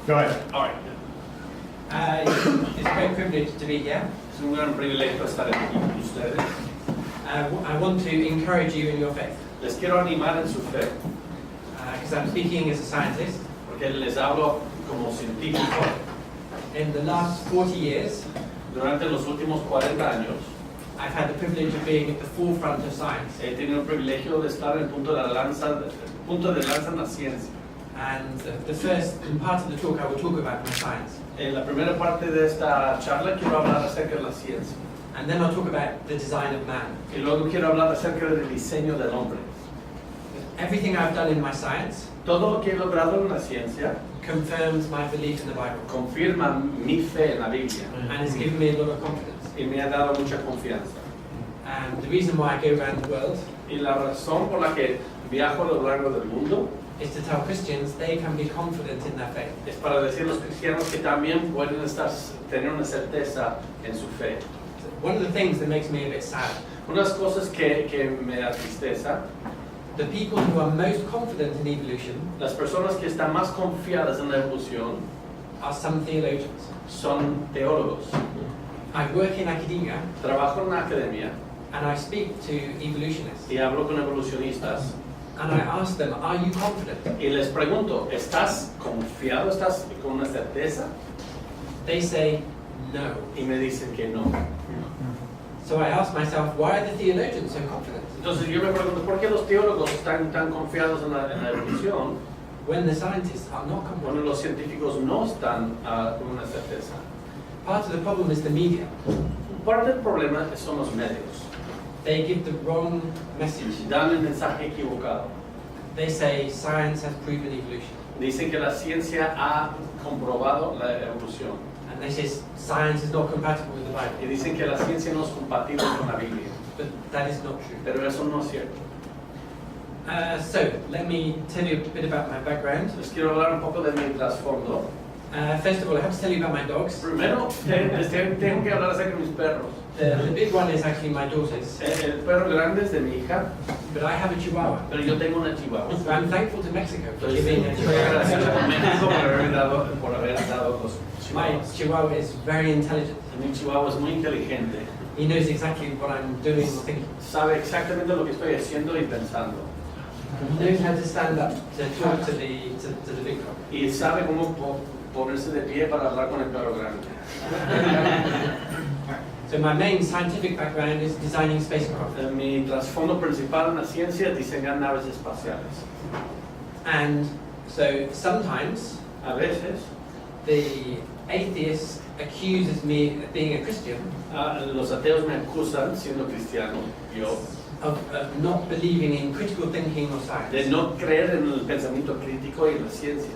Go ahead. All right. It's a great privilege to be here. Es un gran privilegio estar aquí con ustedes. I want to encourage you in your faith, Les quiero animar en su fe, because I'm speaking as a scientist. porque les hablo como científico. In the last 40 years, Durante los últimos 40 años I've had the privilege of being at the forefront of science. he tenido el privilegio de estar en el punto de lanza en la ciencia. And the first part of the talk I will talk about my science. En la primera parte de esta charla quiero hablar acerca de la ciencia. And then I'll talk about the design of man. Y luego quiero hablar acerca del diseño del hombre. Everything I've done in my science Todo lo que he logrado en la ciencia confirms my belief in the Bible confirma mi fe en la Biblia and has given me a lot of confidence. y me ha dado mucha confianza. And the reason why I go around the world Y la razón por la que viajo a lo largo del mundo is to tell Christians they can be confident in their faith. es para decir a los cristianos que también pueden tener una certeza en su fe. One of the things that makes me a bit sad, Unas cosas que me da tristeza, the people who are most confident in evolution las personas que están más confiadas en la evolución are some theologians. son teólogos. I work in academia Trabajo en la academia and I speak to evolutionists y hablo con evolucionistas and I ask them, are you confident? y les pregunto, ¿estás confiado? ¿Estás con una certeza? They say no. Y me dicen que no. So I ask myself, why are the theologians so confident Entonces yo me pregunto, ¿por qué los teólogos están tan confiados en la evolución when the scientists are not cuando confident? los científicos no están con una certeza? Part of the problem is the media. Parte del problema son los medios. They give the wrong message. Dan el mensaje equivocado. They say science has proven evolution. Dicen que la ciencia ha comprobado la evolución. And they say science is not compatible with the Bible. Y dicen que la ciencia no es compatible con la Biblia. But that is not true. Pero eso no es cierto. So, let me tell you a bit about my background. Les quiero hablar un poco de mi trasfondo. First of all, I have to tell you about my dogs. Primero, tengo que hablar acerca de mis perros. The big one is actually my daughter's, El perro grande es de mi hija, but I have a Chihuahua. pero yo tengo una chihuahua. So I'm thankful to Mexico for Estoy giving a muy agradecido Chihuahua. con México por haber dado los My chihuahuas. Chihuahua is very intelligent. Mi chihuahua es muy inteligente. He knows exactly what I'm doing or thinking. Sabe exactamente lo que estoy haciendo y pensando. He knows how to stand up to talk to the big dog. Y sabe cómo ponerse de pie para hablar con el perro grande. So my main scientific background is designing spacecraft. Mi trasfondo principal en la ciencia es diseñar naves espaciales. And so sometimes A veces, the atheist accuses me of being a Christian los ateos me acusan, siendo cristiano, yo, of not believing in critical thinking or science. de no creer en el pensamiento crítico y en la ciencia.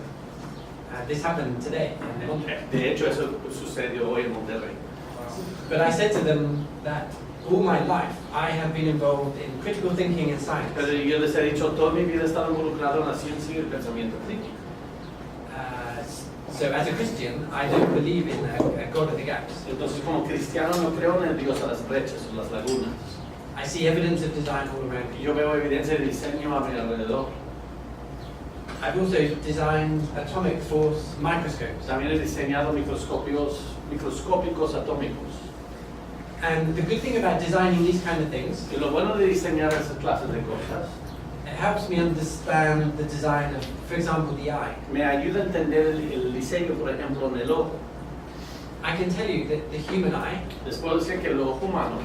This happened today in Montreal. De hecho, eso sucedió hoy en Monterrey. But I said to them that all my life I have been involved in critical thinking and science. Pero yo les he dicho, toda mi vida he estado involucrado en la ciencia y el pensamiento crítico. So as a Christian, I don't believe in a God of the gaps. Entonces, como cristiano, no creo en el Dios a las brechas o las lagunas. I see evidence of design all around me. Yo veo evidencia de diseño a mi alrededor. I've also designed atomic force microscopes. También he diseñado microscópicos atómicos. And the good thing about designing these kind of things, Y lo bueno de diseñar esas clases de cosas it helps me understand the design of, for example, the eye. me ayuda a entender el diseño, por ejemplo, en el ojo. I can tell you that the human eye Les puedo decir que el ojo humano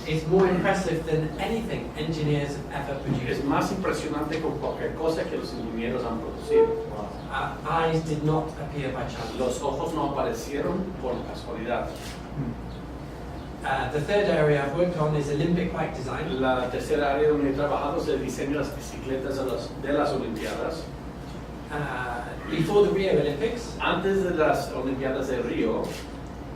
is more impressive than anything engineers have ever es produced. más impresionante con cualquier cosa que los ingenieros han producido. Eyes did not appear by chance. Los ojos no aparecieron por casualidad. The third area I've worked on is Olympic bike design. La tercera área donde he trabajado es el diseño de las bicicletas de las Olimpiadas. Before the Rio Olympics, Antes de las Olimpiadas de Río,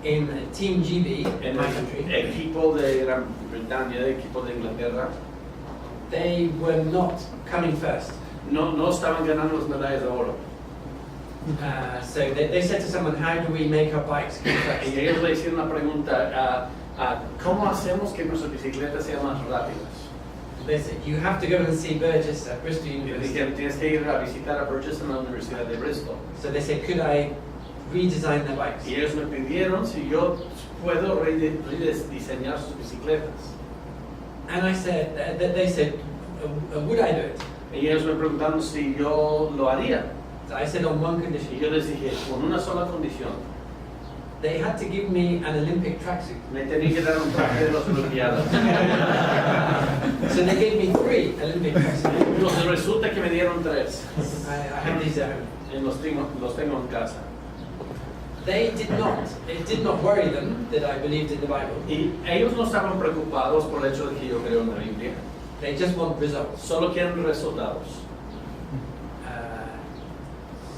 in Team GB, en my el country, equipo de Gran Bretaña, el equipo de Inglaterra, they were not coming first. no estaban ganando las medallas de oro. So they said to someone, how do we make our bikes come first? Y ellos le hicieron una pregunta, ¿cómo hacemos que nuestras bicicletas sean más rápidas? They said, you have to go and see Burgess at Bristol Y le University. dijeron, tienes que ir a visitar a Burgess en la Universidad de Bristol. So they said, could I redesign their bikes? Y ellos me pidieron si yo puedo rediseñar sus bicicletas. And I said, they said, would I do it? Y ellos me preguntaron si yo lo haría. So I said, on one Y condition. yo les dije, con una sola condición. They had to give me an Olympic tracksuit. Me tenía que dar un traje de los Olimpiadas. So they gave me 3 Olympic tracksuits. Entonces resulta que me dieron 3. I have these at home. Y los tengo en casa. It did not worry them that I believed in the Bible. Y ellos no estaban preocupados por el hecho de que yo creo en la Biblia. They just want results. Solo quieren resultados.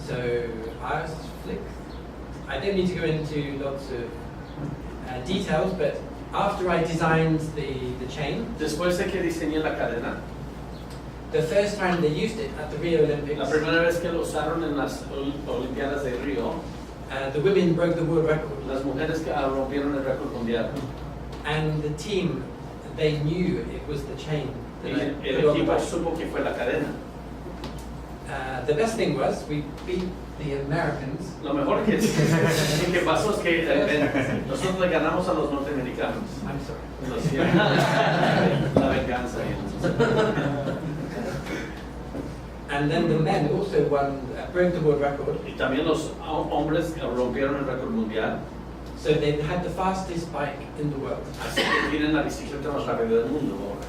So I was flicked. I don't need to go into lots of details, but after I designed the chain, Después de que diseñé la cadena, the first time they used it at the Rio Olympics, la primera vez que lo usaron en las Olimpiadas de Río, the women broke the world record. las mujeres que rompieron el récord mundial. And the team, they knew it was the chain. Y that I el put on the equipo bike. supo que fue la cadena. The best thing was we beat the Americans. Lo mejor que pasó es que nosotros le ganamos a los norteamericanos. I'm sorry. Lo siento. La venganza. And then the men also broke the world record. Y también los hombres rompieron el récord mundial. So they had the fastest bike in the world. Así que tienen la bicicleta más rápida del mundo ahora.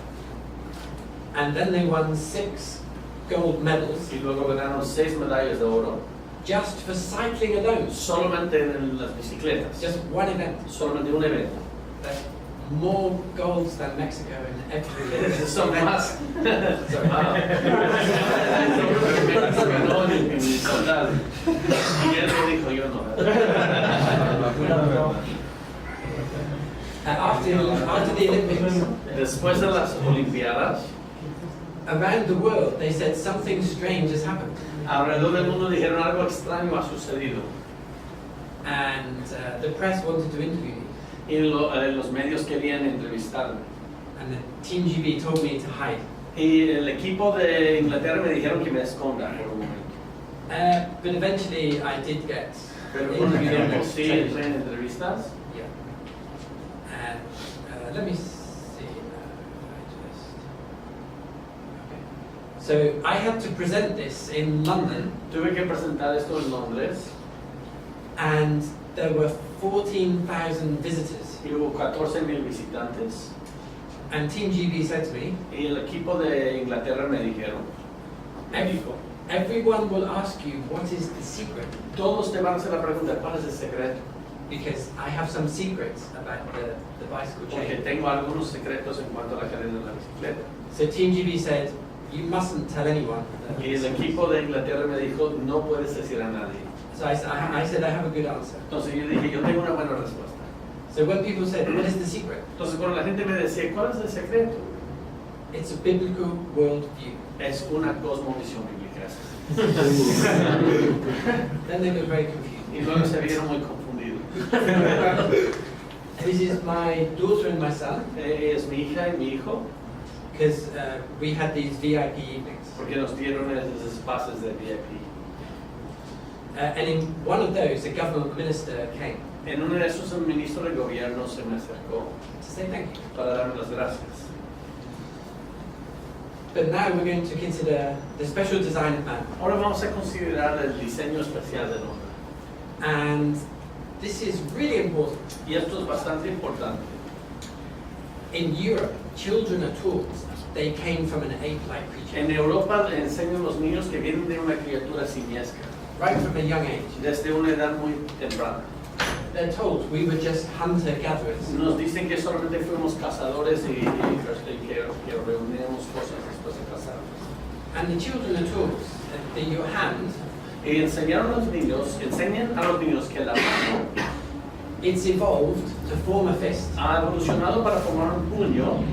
And then they won 6 gold medals Y luego ganaron 6 medallas de oro. just for cycling alone. Solamente en las bicicletas. Just one event. Solamente un evento. That's more golds than Mexico in every Son event. más. Sorry. No, en soldado. Y él lo dijo, yo no. After the Olympics, Después de las Olimpiadas, around the world, they said something strange has happened. alrededor del mundo dijeron algo extraño ha sucedido. And the press wanted to interview me. Y los medios querían entrevistarme. And the Team GB told me to hide. Y el equipo de Inglaterra me dijeron que me esconda por un momento. But eventually I did get Pero por un interviewed on tiempo the sí television. entré en entrevistas. Yeah. And let me see. So I had to present this in London, Tuve que presentar esto en Londres and there were 14,000 visitors. y hubo 14,000 visitantes. And Team GB said to me, Y el equipo de Inglaterra me dijeron, México, everyone will ask you what is the secret, todos te van a hacer la pregunta, ¿cuál es el secreto? because I have some secrets about the bicycle Porque chain. tengo algunos secretos en cuanto a la cadena de la bicicleta. So Team GB said, you mustn't tell anyone. Y el equipo de Inglaterra me dijo, no puedes decir a nadie. So I said I have a good answer. Entonces yo dije, yo tengo una buena respuesta. So when people said, what is the secret? Entonces cuando la gente me decía, ¿cuál es el secreto? It's a biblical worldview. Es una cosmovisión bíblica. Then they were very confused. Y luego se vieron muy confundidos. This is my daughter and my son, Es mi hija y mi hijo, because we had these VIP evenings. porque nos dieron esos espacios de VIP. And in one of those, a government minister came En uno de esos, el ministro de gobierno se me acercó to say thank you. para darme las gracias. But now we're going to consider the special design of man. Ahora vamos a considerar el diseño especial del hombre. And this is really important. Y esto es bastante importante. In Europe, children are taught they came from an ape-like creature, En Europa le enseñan a los niños que vienen de una criatura simiesca, right from a young age. desde una edad muy temprana. They're told we were just hunter-gatherers. Nos dicen que solamente fuimos cazadores y que reunimos cosas después de cazarlos. And the children are taught that your hand, Y enseñan a los niños que la mano it's evolved to form a fist ha evolucionado para formar un puño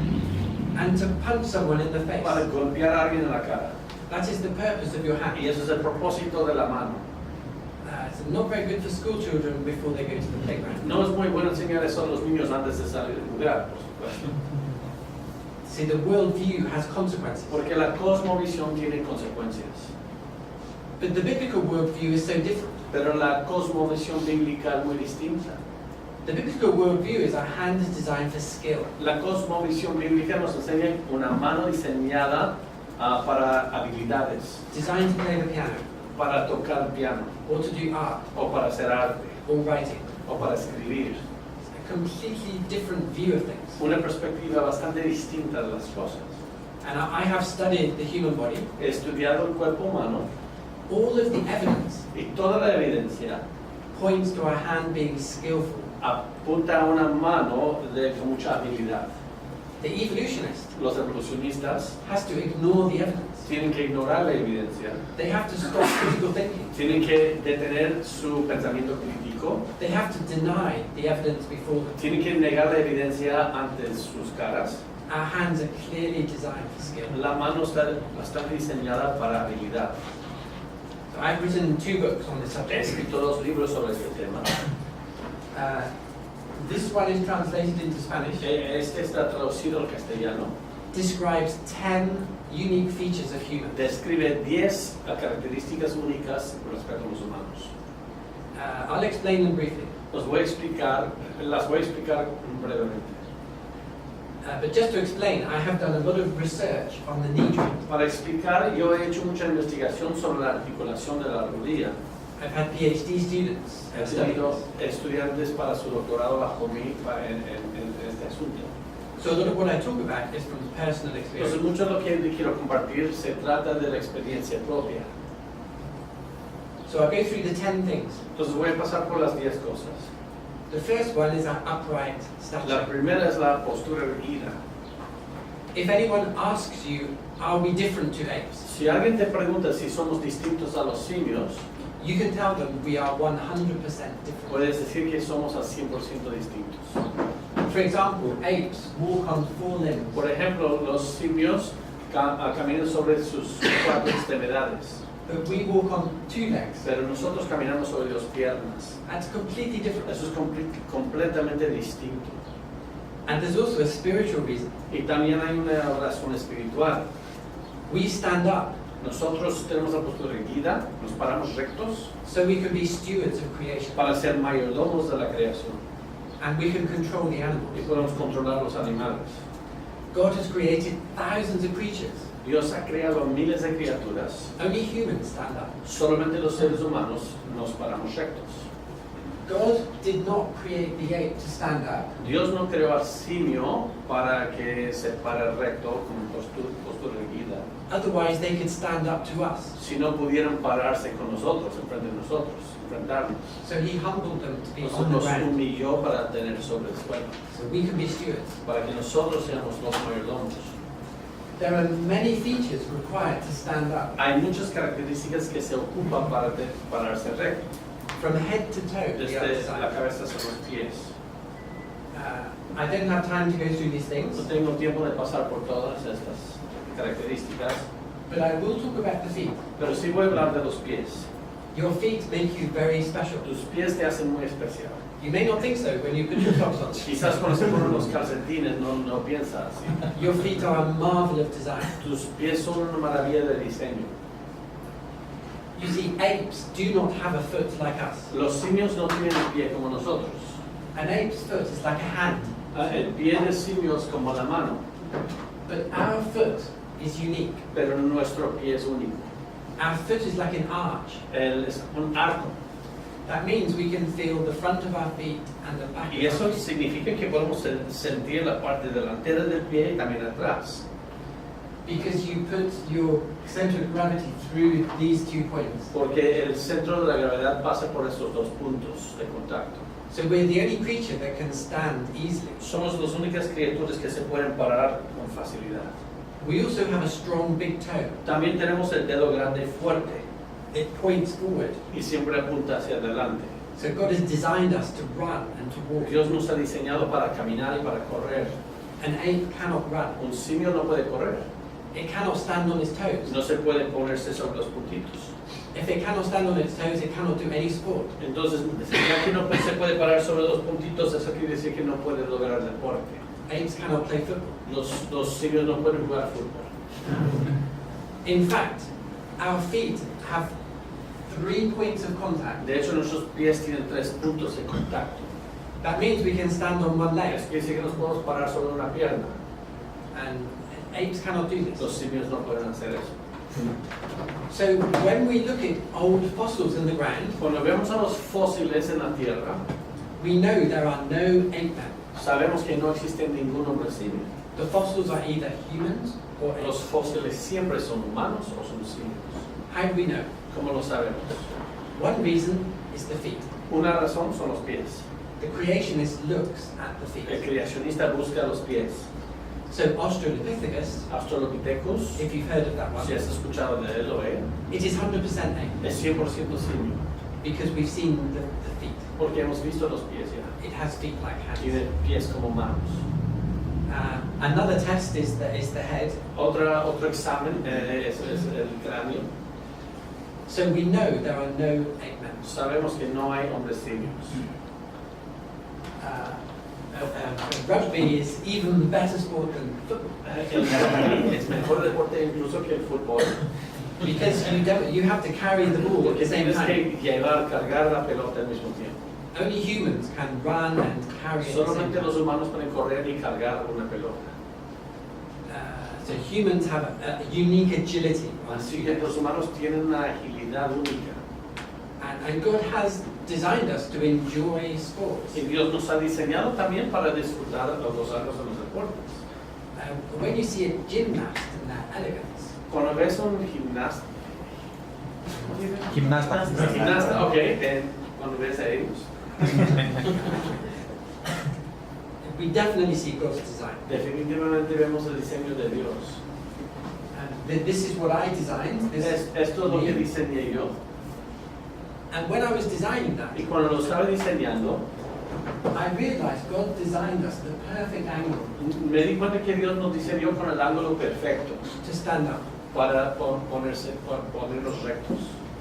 and to punch someone in the face. para golpear a alguien en la cara. That is the purpose of your hand. Y ese es el propósito de la mano. It's not very good for school children before they go to the playground. No es muy bueno enseñar eso a los niños antes de salir del lugar, por supuesto. See, the worldview has consequences. Porque la cosmovisión tiene consecuencias. But the biblical worldview is so different. Pero la cosmovisión bíblica es muy distinta. The biblical worldview is a hand designed for skill. La cosmovisión bíblica nos enseña una mano diseñada para habilidades, Designed to play the piano, para tocar piano, or to do art, o para hacer arte, or writing. o para escribir. It's a completely different view of things. Una perspectiva bastante distinta de las cosas. And I have studied the human body. He estudiado el cuerpo humano All of the evidence y toda la evidencia points to our hand being skillful. apunta a una mano de mucha habilidad. The evolutionist Los evolucionistas has to ignore the evidence. tienen que ignorar la evidencia, They have to stop critical thinking. tienen que detener su pensamiento crítico, They have to deny the evidence before them. tienen que negar la evidencia ante sus caras. Our hands are clearly designed for skill. La mano está diseñada para habilidad. So I've written 2 books on this He subject. escrito 2 libros sobre este tema. This one is translated into Spanish. Este está traducido al castellano. Describes 10 unique features of humans. Describe 10 características únicas respecto a los humanos. I'll explain them briefly. Las voy a explicar brevemente. But just to explain, I have done a lot of research on the knee joint. Para explicar, yo he hecho mucha investigación sobre la articulación de la rodilla. I've had PhD students He study tenido this. estudiantes para su doctorado bajo mí en este asunto. So a lot of what I talk about is from personal Entonces, experience. mucho de lo que quiero compartir se trata de la experiencia propia. So I'll go through the 10 things. Entonces, voy a pasar por las 10 cosas. The first one is our upright La stature. primera es la postura erguida. If anyone asks you, are we different to apes? Si alguien te pregunta si somos distintos a los simios, You can tell them we are 100% different. puedes decir que somos al 100% distintos. For example, apes walk on 4 limbs. Por ejemplo, los simios caminan sobre sus 4 extremidades, But we walk on 2 legs. pero nosotros caminamos sobre 2 piernas. That's completely different. Eso es completamente distinto. And there's also a spiritual reason. Y también hay una razón espiritual. We stand up Nosotros tenemos la postura erguida, nos paramos rectos so we can be stewards of creation. para ser mayordomos de la creación And we can control the y animals. podemos controlar los animales. God has created thousands of creatures. Dios ha creado miles de criaturas, Only humans stand up. solamente los seres humanos nos paramos rectos. God did not create the ape to stand up. Dios no creó al simio para que se pare recto con postura erguida, Otherwise, they could stand up to us. si no pudieran pararse con nosotros, enfrente de nosotros, enfrentarnos. So he humbled them to be Entonces on the nos ground. humilló para tener sobre el suelo, So we can be stewards. para que nosotros seamos los mayordomos. There are many features required to stand up. Hay muchas características que se ocupan para pararse recto, From head to toe, the other desde la side. cabeza hasta los pies. I don't have time to go through these things, No tengo tiempo de pasar por todas estas características, but I will talk about the feet. pero sí voy a hablar de los pies. Your feet make you very special. Tus pies te hacen muy especial. You may not think so when you put your socks on. Quizás cuando se ponen los calcetines no piensas así. Your feet are a marvel of design. Tus pies son una maravilla de diseño. You see, apes do not have a foot like us. Los simios no tienen el pie como nosotros. An ape's foot is like a hand, El pie de simio es como la mano, but our foot is unique. pero nuestro pie es único. Our foot is like an arch. Él es un arco. That means we can feel the front of our feet and the back Y of eso our feet. significa que podemos sentir la parte delantera del pie y también atrás. Because you put your center of gravity through these 2 points. Porque el centro de la gravedad pasa por estos 2 puntos de contacto. So we're the only creature that can stand easily. Somos las únicas criaturas que se pueden parar con facilidad. We also have a strong big toe. También tenemos el dedo grande fuerte It points forward. y siempre apunta hacia adelante. So God has designed us to run and to walk. Dios nos ha diseñado para caminar y para correr. An ape cannot run. Un simio no puede correr, It cannot stand on its toes. no se puede ponerse sobre los puntitos. If it cannot stand on its toes, it cannot do any sport. Entonces, ya que no se puede parar sobre los puntitos, eso quiere decir que no puede lograr deporte. Apes cannot play football. Los simios no pueden jugar fútbol. In fact, our feet have 3 points of contact. De hecho, nuestros pies tienen 3 puntos de contacto. That means we can stand on one leg, Es que sí que nos podemos parar sobre una pierna. and apes cannot do this. Los simios no pueden hacer eso. So when we look at old fossils in the ground, Cuando vemos a los fósiles en la tierra, we know there are no ape men. sabemos que no existe ningún hombre simio. The fossils are either humans or apes. Los fósiles siempre son humanos o son simios. How do we know? ¿Cómo lo sabemos? One reason is the feet. Una razón son los pies. The creationist looks at the El feet. creacionista busca los pies. So Australopithecus, Australopithecus, if you've heard of that si one, has escuchado de él o él, it is 100% ape es 100% simio. because we've seen the feet. Porque hemos visto los pies ya. It has feet like hands. Tiene pies como manos. Another test is the head. Otro examen es el cráneo. So we know there are no ape men. Sabemos que no hay hombres simios. Rugby is even better sport than football El rugby es mejor deporte incluso que el fútbol. because you have to carry the ball at Porque the same tienes time. que cargar la pelota al mismo tiempo. Only humans can run and carry at the same Solamente time. los humanos pueden correr y cargar una pelota. So humans have a unique agility on Así two que legs. los humanos tienen una agilidad única. And God has designed us to enjoy sports. Y Dios nos ha diseñado también para disfrutar los gozarnos de los deportes. When you see a gymnast in their elegance, Cuando ves un gimnasta, Gimnasta. ok, cuando ves a ellos, we definitely see God's design. definitivamente vemos el diseño de Dios. And this is what I designed. Esto es lo que diseñé yo. And when I was designing that, Y cuando lo estaba diseñando, I realized God designed us the perfect angle me di cuenta que Dios nos diseñó con el ángulo perfecto to stand up. para ponernos rectos.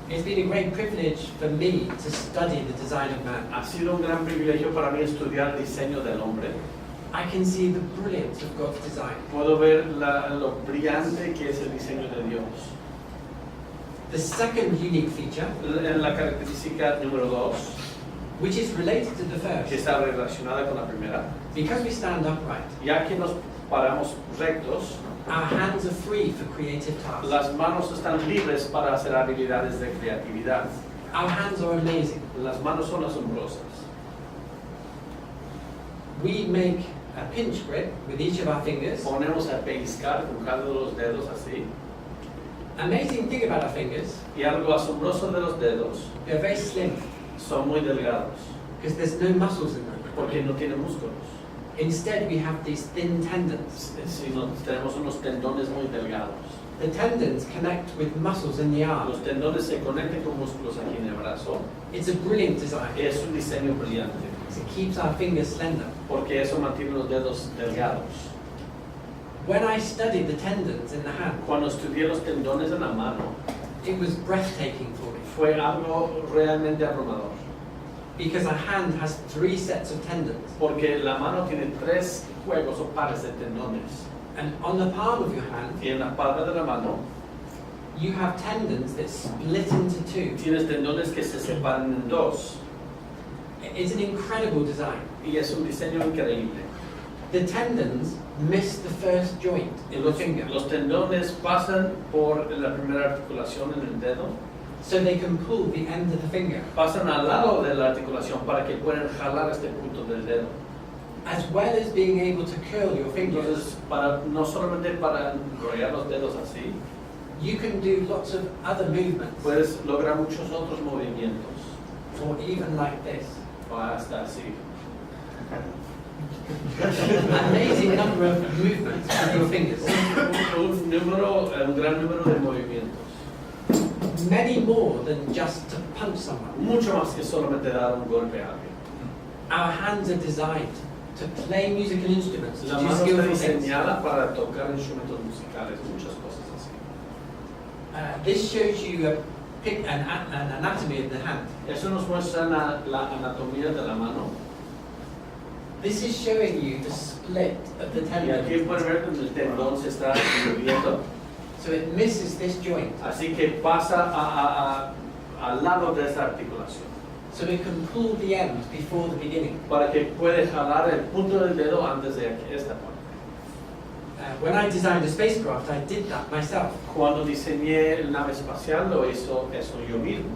It's been a great privilege for me to study the design of man. Ha sido un gran privilegio para mí estudiar el diseño del hombre. I can see the brilliance of God's design. Puedo ver lo brillante que es el diseño de Dios. The second unique feature, En la característica número 2, which is related to the que first, está relacionada con la primera, because we stand upright, ya que nos paramos rectos, our hands are free for creative tasks. las manos están libres para hacer habilidades de creatividad. Our hands are amazing. Las manos son asombrosas. We make a pinch grip with each of our fingers. Ponemos a pellizcar con cada uno de los dedos así. Amazing thing about our fingers, Y algo asombroso de los dedos, they're very slim son muy delgados, because there's no muscles in them. porque no tienen músculos. Instead, we have these thin tendons. Sino tenemos unos tendones muy delgados. The tendons connect with muscles in the arm. Los tendones se conectan con músculos aquí en el brazo. It's a brilliant design. Es un diseño brillante, It keeps our fingers slender. porque eso mantiene los dedos delgados. When I studied the tendons in the hand, Cuando estudié los tendones en la mano, it was breathtaking for me fue algo realmente abrumador, because a hand has 3 sets of tendons, porque la mano tiene 3 juegos o pares de tendones. and on the palm of your hand, Y en la palma de la mano you have tendons that split into 2. tienes tendones que se separan en 2. It's an incredible design. Y es un diseño increíble. The tendons miss the first joint in the finger, Los tendones pasan por la primera articulación en el dedo, so they can pull the end of the finger, pasan al lado de la articulación para que puedan jalar este punto del dedo. as well as being able to curl your fingers. Entonces, no solamente para enrollar los dedos así, You can do lots of other movements, puedes lograr muchos otros movimientos, or even like this. o hasta así. Amazing number of movements with your fingers. Un gran número de movimientos. Many more than just to punch someone. Mucho más que solamente dar un golpe a alguien. Our hands are designed to play musical instruments, to La do mano está skillful things. diseñada para tocar instrumentos musicales, muchas cosas así. This shows you an anatomy of the hand. Eso nos muestra la anatomía de la mano. This is showing you the split of the Y aquí tendon. pueden ver que el tendón se está moviendo. So it misses this joint. Así que pasa al lado de esta articulación. So it can pull the end before the beginning. Para que puede jalar el punto del dedo antes de esta parte. When I designed a spacecraft, I did that myself. Cuando diseñé el nave espacial lo hizo eso yo mismo.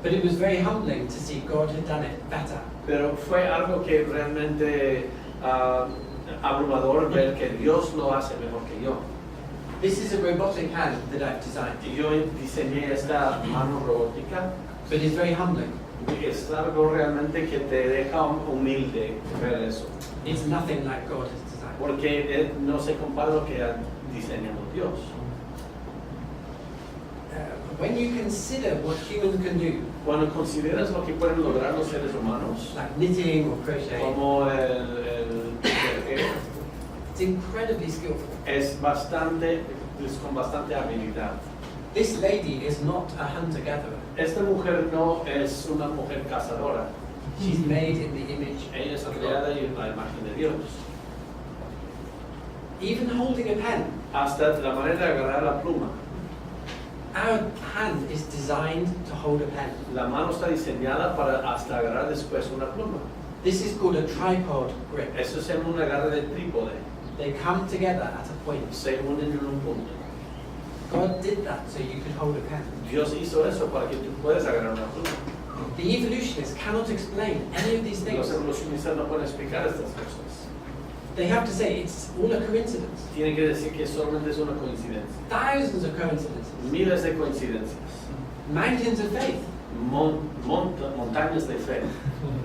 But it was very humbling to see God had done it better. Pero fue algo que realmente abrumador ver que Dios lo hace mejor que yo. This is a robotic hand that I've designed. Y yo diseñé esta mano robótica. But it's very humbling. Es algo realmente que te deja humilde ver eso. It's nothing like God has designed. Porque no se compara lo que ha diseñado Dios. When you consider what humans can do, Cuando consideras lo que pueden lograr los seres humanos, like knitting or crochet, como el it's incredibly skillful. es con bastante habilidad. This lady is not a hunter-gatherer. Esta mujer no es una mujer cazadora. She's made in the image Ella es of creada God. en la imagen de Dios. Even holding a pen, Hasta la manera de agarrar la pluma. our hand is designed to hold a pen. La mano está diseñada para hasta agarrar después una pluma. This is called a tripod grip. Eso es en un agarre de trípode. They come together at a point. Se unen en un punto. God did that so you could hold a pen. Dios hizo eso para que tú puedas agarrar una pluma. The evolutionists cannot explain any of these Los things. evolucionistas no pueden explicar estas cosas. They have to say it's all a coincidence. Tienen que decir que solamente es una coincidencia. Thousands of coincidences. Miles de coincidencias. Mountains of faith. Montañas de fe.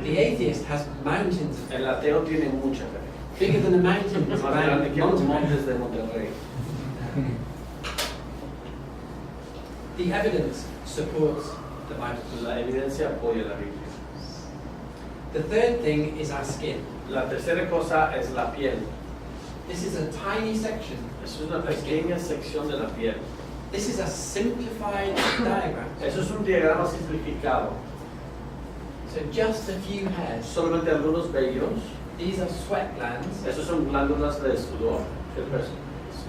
The atheist has mountains of faith. El ateo tiene mucha fe. Bigger than a mountain. Más grande que los Mountain. montes de Monterrey. The evidence supports the Bible. La evidencia apoya la Biblia. The third thing is our skin. La tercera cosa es la piel. This is a tiny section. Es una pequeña sección de la piel. This is a simplified diagram. Eso es un diagrama simplificado. So just a few hairs. Solamente algunos vellos. These are sweat glands. Esos son glándulas de sudor.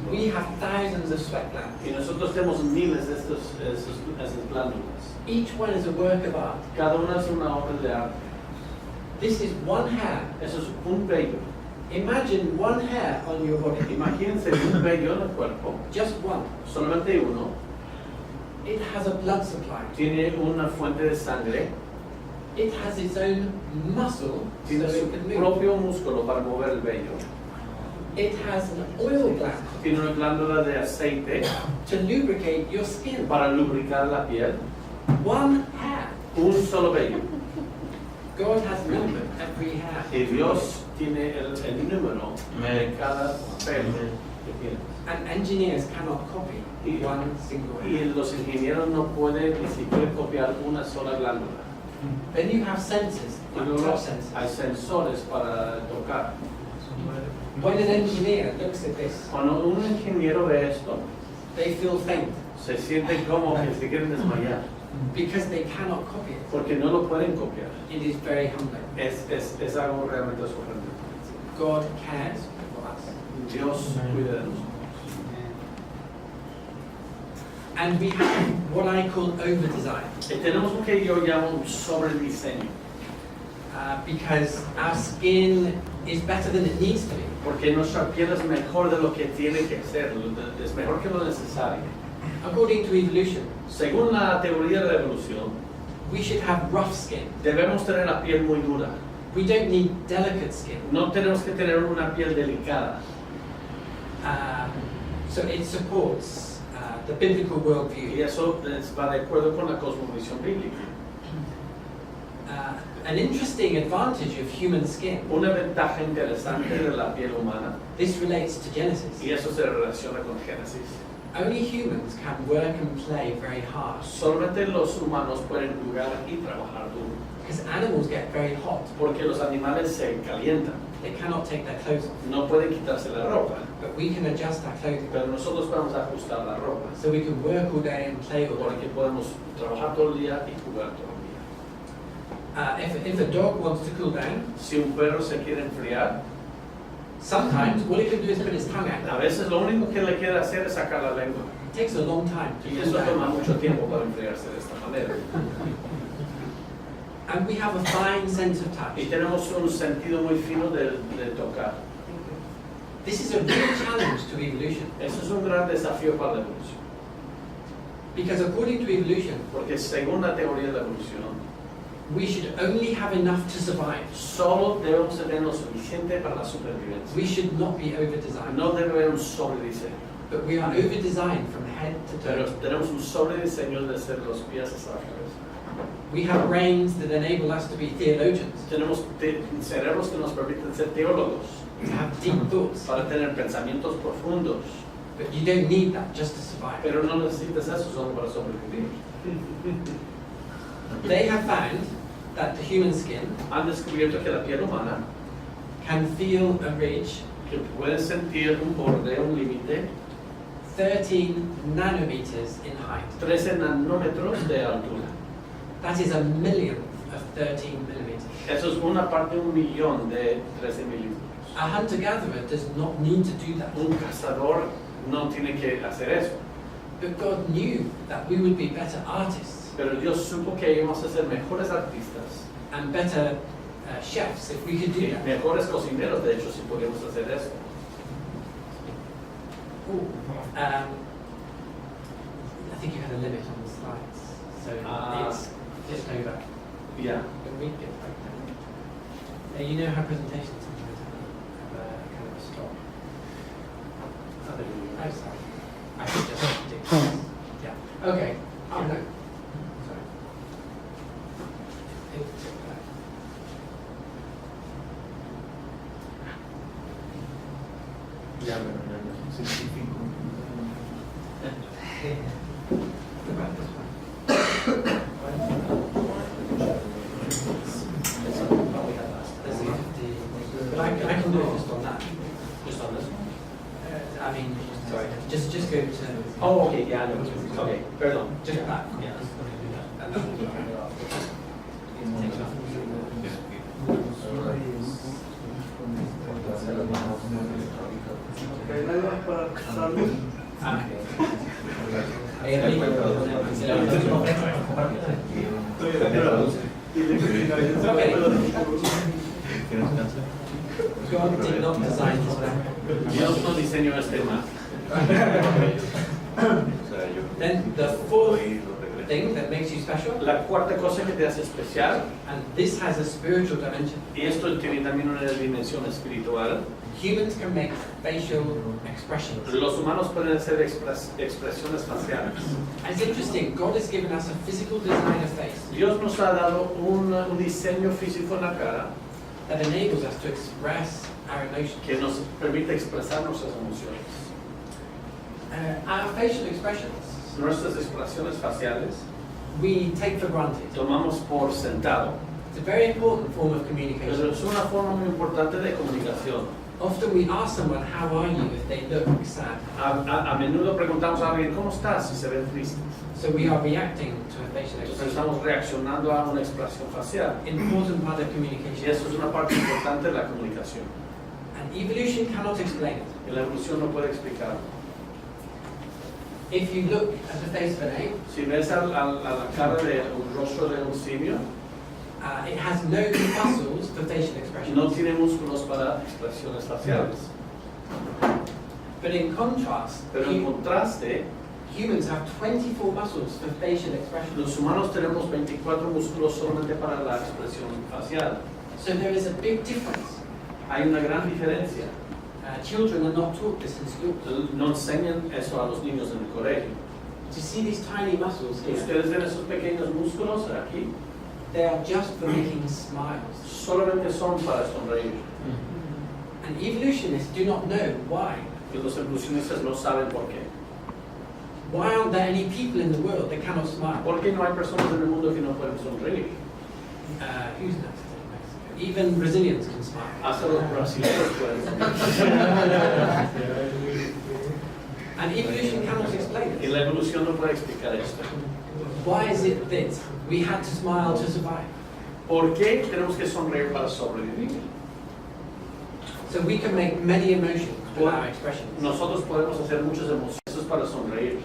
We have thousands of sweat glands. Y nosotros tenemos miles de esas glándulas. Each one is a work of art. Cada una es una obra de arte. This is one hair. Eso es un vello. Imagine one hair on your body. Imagínense un vello en el cuerpo, Just one. solamente uno. It has a blood supply. Tiene una fuente de sangre, It has its own muscle, so tiene su it can move. propio músculo para mover el vello. It has an oil gland Tiene una glándula de aceite to lubricate your skin. para lubricar la piel. One hair. Un solo vello. God has numbered every hair. Y Dios tiene el número de cada pelo que tiene. And engineers cannot copy Y- one single Y hair. los ingenieros no pueden ni siquiera copiar una sola glándula. Then you have sensors, Y like luego touch hay sensors. sensores para tocar. When an engineer looks at this, Cuando un ingeniero ve esto, they feel faint se siente como que se quieren desmayar, because they cannot copy it. porque no lo pueden copiar. It is very humbling. Es algo realmente sorprendente. God cares for us. Dios cuida de nosotros. And we have what I call over-design, Y tenemos lo que yo llamo sobrediseño, because our skin is better than it needs to be. porque nuestra piel es mejor de lo que tiene que ser, es mejor que lo necesario. According to evolution, Según la teoría de la evolución, we should have rough skin. debemos tener la piel muy dura. We don't need delicate skin. No tenemos que tener una piel delicada. So it supports the biblical worldview. Y eso va de acuerdo con la cosmovisión bíblica. An interesting advantage of human skin. Una ventaja interesante de la piel humana, This relates to Genesis. y eso se relaciona con Génesis. Only humans can work and play very hard Solamente los humanos pueden jugar y trabajar duro, because animals get very hot. porque los animales se calientan, They cannot take their clothes off, no pueden quitarse la ropa, but we can adjust our clothing pero nosotros podemos ajustar la ropa, so we can work all day and play all day. porque podemos trabajar todo el día y jugar todo el día. If a dog wants to cool down, Si un perro se quiere enfriar, sometimes all it can do is put its tongue a out. veces lo único que le quiere hacer es sacar la lengua. It takes a long time to Y cool eso toma down. mucho tiempo para enfriarse de esta manera. And we have a fine sense of touch. Y tenemos un sentido muy fino de tocar. This is a real challenge to evolution, Eso es un gran desafío para la evolución. because according to evolution, Porque según la teoría de la evolución, we should only have enough to survive. solo debemos tener lo suficiente para la supervivencia. We should not be over-designed. No debe haber un sobrediseño. But we are over-designed from head to Pero toe. tenemos un sobrediseño de ser los pies hasta la cabeza. We have brains that enable us to be theologians, Tenemos cerebros que nos permiten ser teólogos, to have deep thoughts. para tener pensamientos profundos. But you don't need that just to survive. Pero no necesitas eso solo para sobrevivir. They have found that the human skin Han descubierto que la piel humana, can feel a ridge que puede sentir un borde, un límite, 13 nanometers in height. 13 nanómetros de altura. That is a millionth of 13 millimeters. Eso es una parte de un millón de 13 milímetros. A hunter-gatherer does not need to do that. Un cazador no tiene que hacer eso. But God knew that we would be better artists Pero Dios supo que íbamos a ser mejores artistas, and better chefs if we could do that. mejores cocineros, de hecho, si podíamos hacer eso. I think you had a limit on the slides, so it's just over. Ya. Can we get back down? You know how presentations sometimes have a kind of a stop. Oh, sorry. I should just do this. Yeah. Okay. Oh, no. Sorry. It's back. Ya, científico. What about this one? There's the 50. But I can do it just on that. Just on this one. I mean, sorry. Just go to. Oh, okay, ya, no. Okay, perdón. Just back. Yeah. And that will be fine. Take it off. Ah. God did not design this map. Dios no diseñó este mapa. Then the fourth thing that makes you special, La cuarta cosa que te hace especial, and this has a spiritual dimension. y esto tiene también una dimensión espiritual, Humans can make facial expressions. los humanos pueden hacer expresiones faciales. And it's interesting, God has given us a physical design of face Dios nos ha dado un diseño físico en la cara that enables us to express our emotions. que nos permite expresar nuestras emociones. Our facial expressions, Nuestras expresiones faciales we take for granted. tomamos por sentado, It's a very important form of pero communication. es una forma muy importante de comunicación. Often we ask someone, how are you, if they look sad. A menudo preguntamos a alguien, ¿cómo estás? Si se ven tristes. So we are reacting to a facial Entonces expression. estamos reaccionando a una expresión facial. Important part of Y communication. eso es una parte importante de la comunicación. And evolution cannot explain it. Y la evolución no puede explicarlo. If you look at the face of an ape, Si ves a la cara de un rostro de un simio, it has no muscles for facial expression. no tiene músculos para expresiones faciales. But in contrast, Pero en contraste, humans have 24 muscles for facial expression. los humanos tenemos 24 músculos solamente para la expresión facial. So there is a big difference. Hay una gran diferencia. Children are not taught this in school. No enseñan eso a los niños en el colegio. To see these tiny muscles here, Ustedes ven esos pequeños músculos aquí, they are just for making smiles. solamente son para sonreír. And evolutionists do not know why. Y los evolucionistas no saben por qué. Why aren't there any people in the world that cannot smile? ¿Por qué no hay personas en el mundo que no pueden sonreír? Who's next? Even Brazilians can smile. Hasta los brasileños pueden sonreír. And evolution cannot explain Y it. la evolución no puede explicar esto. Why is it that we had to smile to survive? ¿Por qué tenemos que sonreír para sobrevivir? So we can make many emotions with our expressions. Nosotros podemos hacer muchas emociones para sonreír.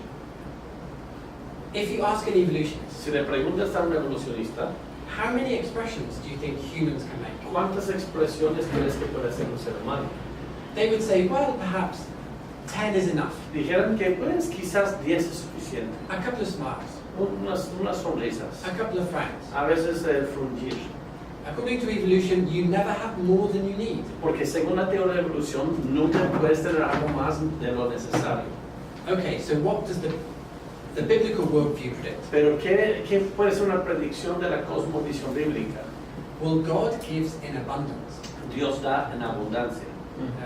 If you ask an evolutionist, Si le preguntas a un evolucionista, how many expressions do you think humans can make? ¿cuántas expresiones crees que puede hacer un ser humano? They would say, well, perhaps 10 is enough. Dijeron que pues quizás 10 es suficiente. A couple of smiles, Unas sonrisas. a couple of frowns. A veces el frungir. According to evolution, you never have more than you need. Porque según la teoría de la evolución, nunca puedes tener algo más de lo necesario. Okay, so what does the biblical worldview predict? Pero ¿qué puede ser una predicción de la cosmovisión bíblica? Well, God gives in abundance. Dios da en abundancia.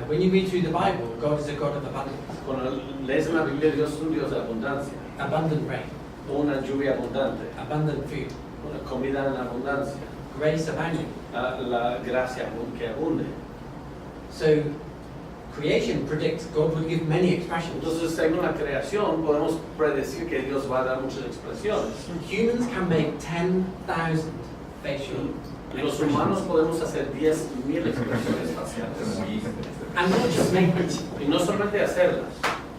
When you read through the Bible, God is a God of abundance. Cuando lees en la Biblia, Dios es un Dios de abundancia. Abundant rain, Una lluvia abundante, abundant food, una comida en abundancia, grace abounding. la gracia que abunde. So creation predicts God will give many expressions. Entonces, según la creación, podemos predecir que Dios va a dar muchas expresiones. Humans can make 10,000 facial Los expressions. humanos podemos hacer 10,000 expresiones faciales. And not just make them. Y no solamente hacerlas,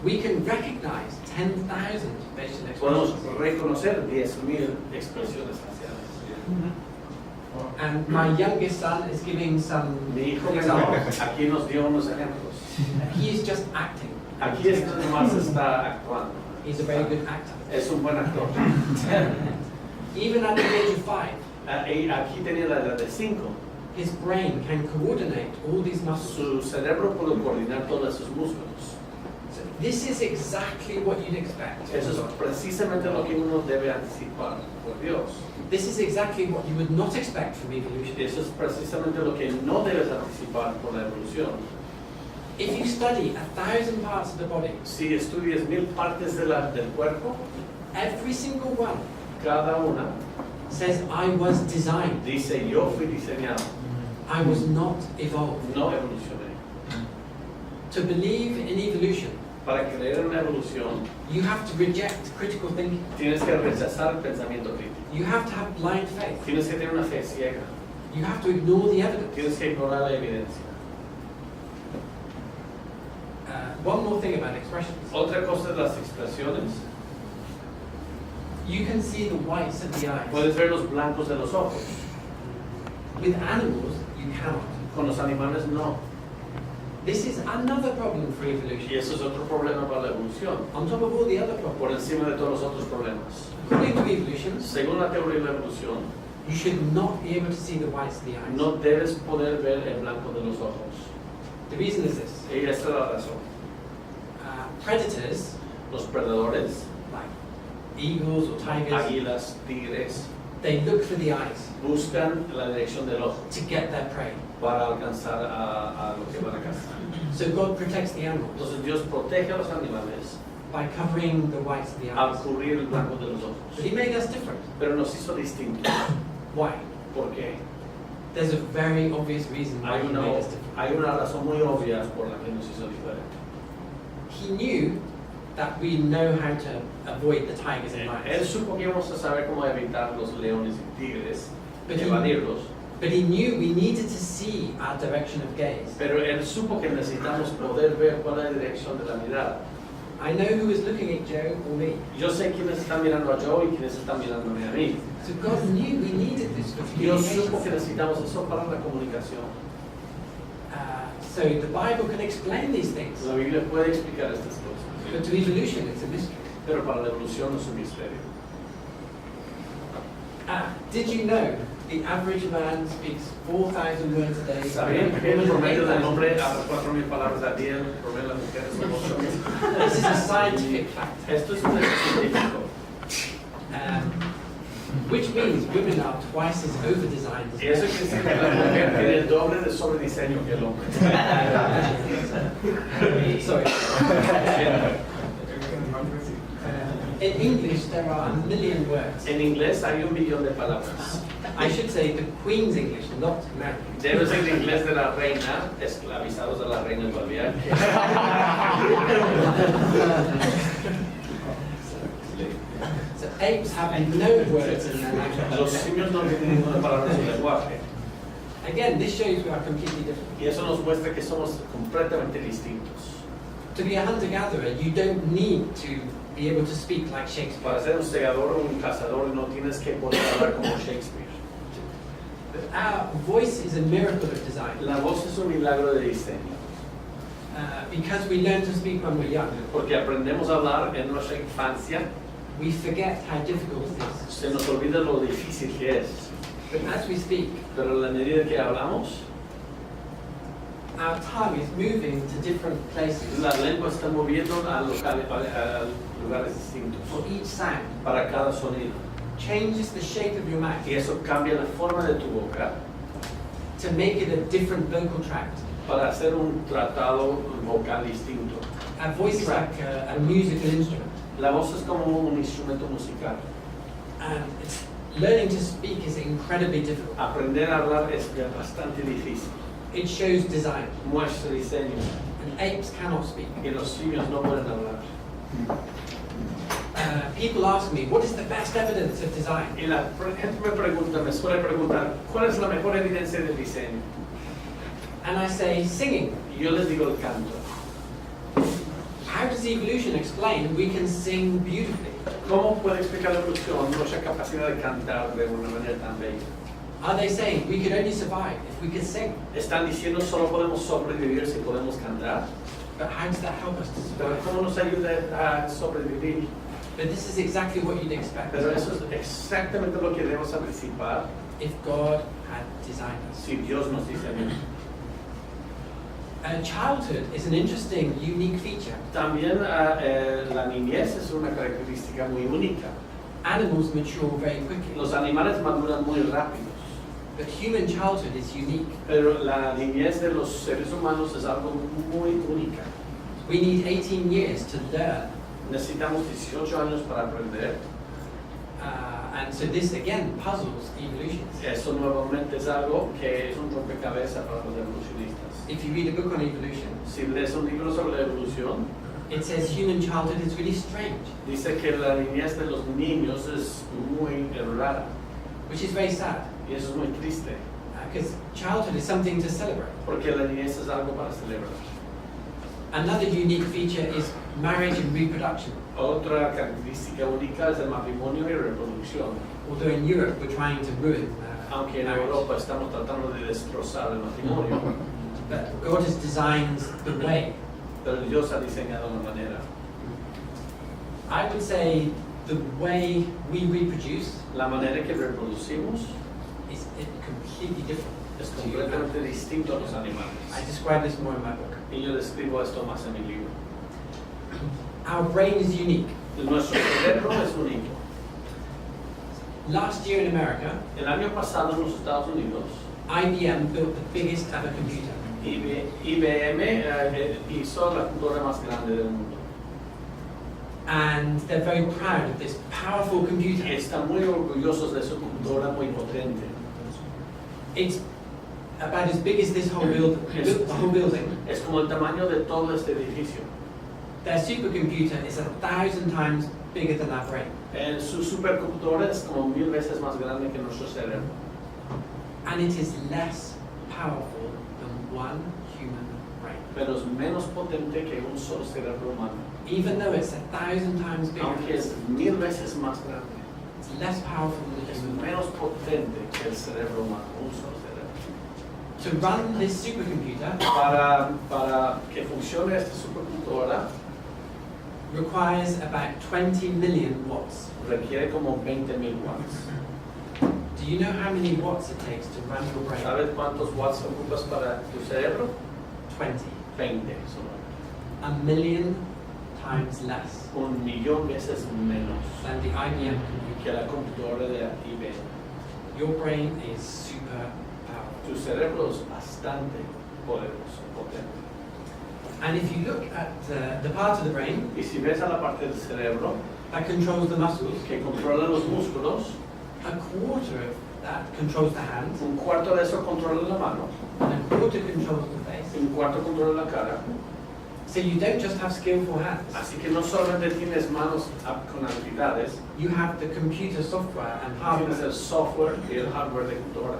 We can recognize 10,000 facial podemos expressions. reconocer 10,000 expresiones faciales. And my youngest son is giving some Mi hijo menor examples. aquí nos dio unos ejemplos. He is just acting. Aquí es donde más está actuando. He's a very good actor. Es un buen actor. Even at the age of 5, Y aquí tenía la edad de 5. his brain can coordinate all these muscles. Su cerebro puede coordinar todos sus músculos. So this is exactly what you'd expect. Eso es precisamente lo que uno debe anticipar por Dios. This is exactly what you would not expect from Y evolution. eso es precisamente lo que no debes anticipar por la evolución. If you study 1,000 parts of the body, Si estudias 1000 partes del cuerpo, every single one cada una says, I was designed. dice yo fui diseñado, I was not evolved. no evolucioné. To believe in evolution, Para creer en la evolución, you have to reject critical thinking. tienes que rechazar el pensamiento crítico. You have to have blind faith. Tienes que tener una fe ciega. You have to ignore the evidence. Tienes que ignorar la evidencia. One more thing about expressions. Otra cosa de las expresiones, You can see the whites of the eyes. puedes ver los blancos de los ojos. With animals, you cannot. Con los animales no. This is another problem for Y evolution. eso es otro problema para la evolución. On top of all the other Por problems. encima de todos los otros problemas. According to evolution, Según la teoría de la evolución, you should not be able to see the whites of the eyes. no debes poder ver el blanco de los ojos. The reason is this. Y esta es la razón. Predators, Los predadores, like eagles or tigers, águilas, tigres, they look for the eyes buscan la dirección del ojo to get their prey. para alcanzar a lo que van a cazar. So God protects the animals Entonces Dios protege a los animales by covering the whites of the al eyes. cubrir el blanco de los But ojos. He made us different. Pero nos hizo distintos. Why? ¿Por qué? There's a very obvious reason why Hay He made us different. hay una razón muy obvia por la que nos hizo diferentes. He knew that we know how to avoid the tigers and Él lions. supo que íbamos a saber cómo evitar los leones y tigres, But he, evadirlos. but he knew we needed to see our direction of gaze. Pero él supo que necesitamos poder ver cuál es la dirección de la mirada. I know who is looking at Joe or me. Yo sé quiénes están mirando a Joe y quiénes están mirándome a mí. So God knew we needed this for Dios supo que communication. necesitamos eso para la comunicación. So the Bible can explain these things. La Biblia puede explicar estas cosas, But to evolution, it's a mystery. pero para la evolución no es un misterio. Did you know the average man speaks 4,000 words a day? ¿Sabían que el Women, promedio del 8,000. hombre habla 4,000 palabras al día, el promedio de las mujeres son 8,000? This is a scientific fact. Esto es un hecho científico. Which means women are twice as over-designed as Y eso men. quiere decir que la mujer tiene el doble de sobrediseño que el hombre. Sorry. In English, there are a million words. En inglés hay 1,000,000 de palabras. I should say the Queen's English, not American. Debe ser el inglés de la reina, esclavizados de la reina todavía. So Apes have no words in their Los language. simios no tienen ninguna palabra en su lenguaje. Again, this shows we are completely different. Y eso nos muestra que somos completamente distintos. To be a hunter-gatherer, you don't need to be able to speak like Shakespeare. Para ser un segador o un cazador no tienes que poder hablar como Shakespeare. Our voice is a miracle of design. La voz es un milagro de diseño. Because we learn to speak when we're young, Porque aprendemos a hablar en nuestra infancia, we forget how difficult it is. se nos olvida lo difícil que es. But as we speak, Pero a la medida que hablamos, our tongue is moving to different places la lengua está moviendo a lugares distintos for each sound. para cada sonido. Changes the shape of your mouth Y eso cambia la forma de tu boca to make it a different vocal tract. para hacer un tratado vocal distinto. Our voice is like a musical instrument, La voz es como un instrumento musical. and learning to speak is incredibly difficult. Aprender a hablar es bastante difícil. It shows design, Muestra diseño. and apes cannot speak. Y los simios no pueden hablar. People ask me, what is the best evidence of design? Y la gente me suele preguntar, ¿cuál es la mejor evidencia del diseño? And I say, singing. Y yo les digo el canto. How does evolution explain we can sing beautifully? ¿Cómo puede explicar la evolución nuestra capacidad de cantar de una manera tan bella? Are they saying we could only survive if we could sing? Están diciendo solo podemos sobrevivir si podemos cantar. But how does that help us to Pero survive? ¿cómo nos ayuda a sobrevivir? But this is exactly what you'd expect Pero eso es exactamente lo que debemos anticipar if God had designed us. si Dios nos diseñó. Childhood is an interesting, unique feature. También la niñez es una característica muy única. Animals mature very quickly, Los animales maduran muy rápidos, but human childhood is unique. pero la niñez de los seres humanos es algo muy única. We need 18 years to learn. Necesitamos 18 años para aprender. And so this again puzzles evolutionists. Eso nuevamente es algo que es un rompecabezas para los evolucionistas. If you read a book on evolution, Si lees un libro sobre la evolución, it says human childhood is really strange, dice que la niñez de los niños es muy rara which is very sad, y eso es muy triste, because childhood is something to celebrate. porque la niñez es algo para celebrar. Another unique feature is marriage and reproduction. Otra característica única es el matrimonio y reproducción. Although in Europe we're trying to ruin Aunque en marriage. Europa estamos tratando de destrozar el matrimonio, But God has designed the way. pero Dios ha diseñado una manera. I would say the way we reproduce La manera que reproducimos is completely different. es completamente distinto a los animales. I describe this more in my book. Y yo describo esto más en mi libro. Our brain is unique. Nuestro cerebro es único. Last year in America, El año pasado en los Estados Unidos, IBM built the biggest ever computer. IBM hizo la computadora más grande del mundo. And they're very proud of this powerful computer. Están muy orgullosos de su computadora muy potente. It's about as big as this whole building. Es como el tamaño de todo este edificio. Their supercomputer is 1,000 times bigger than our brain. Su supercomputadora es como 1000 veces más grande que nuestro cerebro. And it is less powerful than one human brain. Pero es menos potente que un solo cerebro humano. Even though it's 1,000 times Aunque bigger, es 1000 veces más grande, it's less powerful than the es human brain. menos potente que el cerebro humano, un solo cerebro. To run this supercomputer Para que funcione esta supercomputadora requires about 20 million watts. requiere como 20,000 watts. Do you know how many watts it takes to run your brain? ¿Sabes cuántos watts ocupas para tu cerebro? 20. 20 solo. 1,000,000 times less 1,000,000 veces menos than the IBM computer. que la computadora de IBM. Your brain is super powerful. Tu cerebro es bastante poderoso, potente. And if you look at the part of the brain Y si ves a la parte del cerebro that controls the muscles, que controla los músculos, a quarter of that controls the hands, un cuarto de eso controla la mano, and a quarter controls the face. un cuarto controla la cara, So you don't just have skillful hands. Así que no solamente tienes manos con habilidades, You have the computer software and tienes hardware. el software y el hardware de computadora.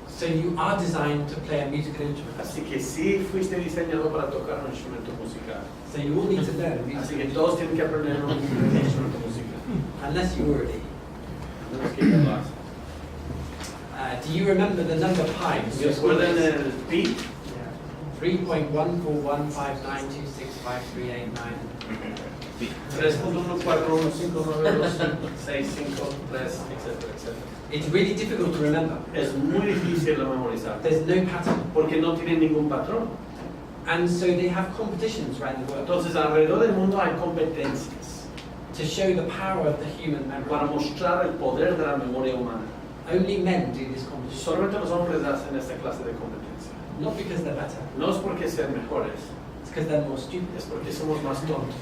So you are designed to play a musical instrument. Así que sí fuiste diseñado para tocar un instrumento musical. So you all need to learn a Así musical que instrument. todos tienen que aprender un instrumento musical. Unless you already. No es que ya lo hacen. Do you remember the number pi? ¿Se acuerdan el pi? 3.14159265389. 3.141592565, etcétera, etcétera. It's really difficult to remember. Es muy difícil de memorizar There's no pattern. porque no tiene ningún patrón. And so they have competitions around the world Entonces, alrededor del mundo hay competencias to show the power of the human para memory. mostrar el poder de la memoria humana. Only men do this competition. Solamente los hombres hacen esta clase de competencia. Not because they're better, No es porque sean mejores, it's because they're more stupid. es porque somos más tontos.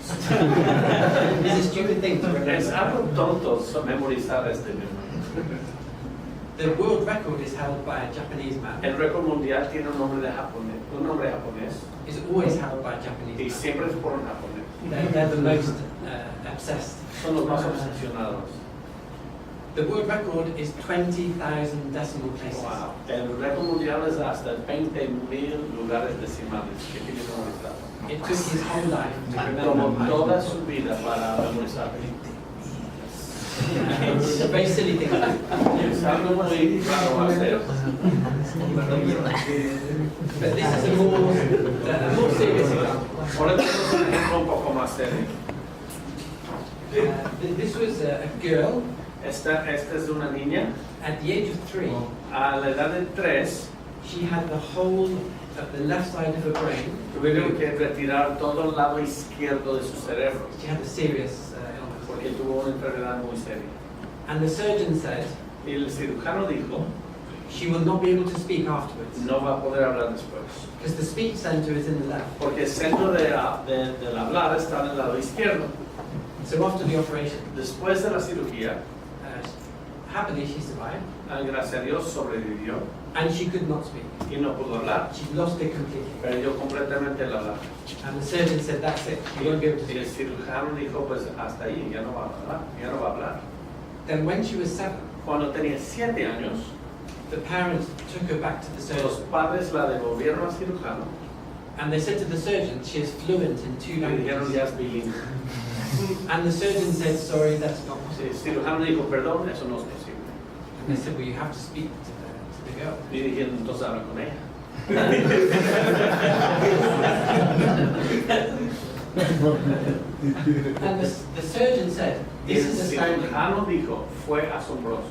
It's a stupid thing to Es remember. algo tonto memorizar este libro. The world record is held by a Japanese man. El récord mundial tiene un nombre japonés, It's always held by a y Japanese man. siempre es por un japonés. They're the most obsessed. Son los más obsesionados. The world record is 20,000 decimal places. Wow. El récord mundial es hasta 20,000 lugares decimales que tiene que memorizar. It took his whole life to Como remember. toda su vida para memorizar. It's a very silly thing to do. Es algo muy claro hacer. But this is a more serious example. Ahora tenemos un ejemplo un poco más serio. This was a girl Esta es una niña. at the age of 3. A la edad de 3, She had the whole of the left side of her brain. tuvieron que retirar todo el lado izquierdo de su cerebro She had a serious illness. porque tuvo una enfermedad muy seria. And the surgeon said Y el cirujano dijo, she will not be able to speak afterwards no va a poder hablar después. because the speech center is in the left. Porque el centro del hablar está en el lado izquierdo. So after the operation, Después de la cirugía, happily she survived gracias a Dios sobrevivió and she could not speak. y no pudo hablar. She lost it completely. Perdió completamente el hablar. And the surgeon said that's it, you won't be able to Y el speak. cirujano dijo, pues hasta ahí, ya no va a hablar, ya no va a hablar. Then when she was 7, Cuando tenía 7 años, the parents took her back to the los surgeon padres la devolvieron al cirujano and they said to the surgeon she is fluent in 2 y le dijeron languages. ya es bilingüe. And the surgeon said, sorry, that's not Sí, possible. el cirujano dijo, perdón, eso no es posible. And they said, well, you have to speak to the girl. Y dijeron, entonces habla con ella. And the surgeon said, Y this el is astounding. cirujano dijo, fue asombroso.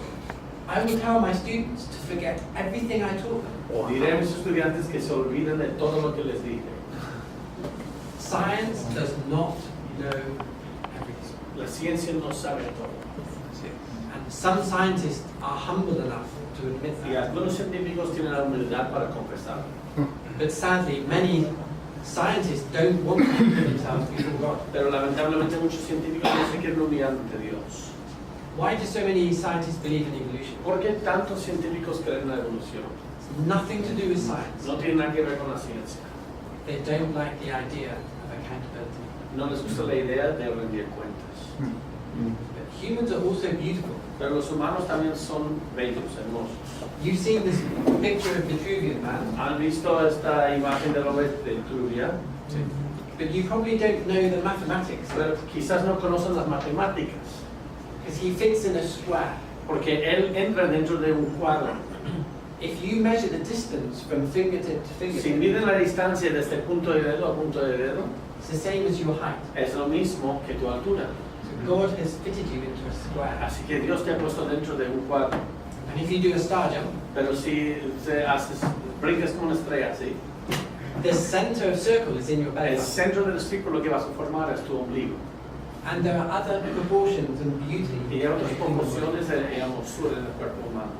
I will tell my students to forget everything I taught them. Diré a mis estudiantes que se olviden de todo lo que les dije. Science does not know everything. La ciencia no sabe todo. And some scientists are humble enough to admit Y that. algunos científicos tienen la humildad para confesar. But sadly, many scientists don't want to put themselves before God. Pero lamentablemente muchos científicos no se quieren humillar ante Dios. Why do so many scientists believe in evolution? ¿Por qué tantos científicos creen en la evolución? It's nothing to do with science. No tiene nada que ver con la ciencia. They don't like the idea of accountability. No les gusta la idea de rendir cuentas. But humans are also beautiful. Pero los humanos también son bellos, hermosos. You've seen this picture of Vitruvian Man, ¿Han visto esta imagen del hombre de Truvia? but you probably don't know the mathematics Pero quizás no conocen las matemáticas, because he fits in a square. porque él entra dentro de un cuadro. If you measure the distance from fingertip to Si fingertip, miden la distancia desde punto de dedo a punto de dedo, it's the same as your height. es lo mismo que tu altura. So God has fitted you into a square. Así que Dios te ha puesto dentro de un cuadro. And if you do a star jump, Pero si brincas como una estrella, ¿sí? the center of circle is in your belly El button. centro del círculo que vas a formar es tu ombligo. And there are other proportions and beauty. Y hay otras proporciones y hermosura en el cuerpo humano.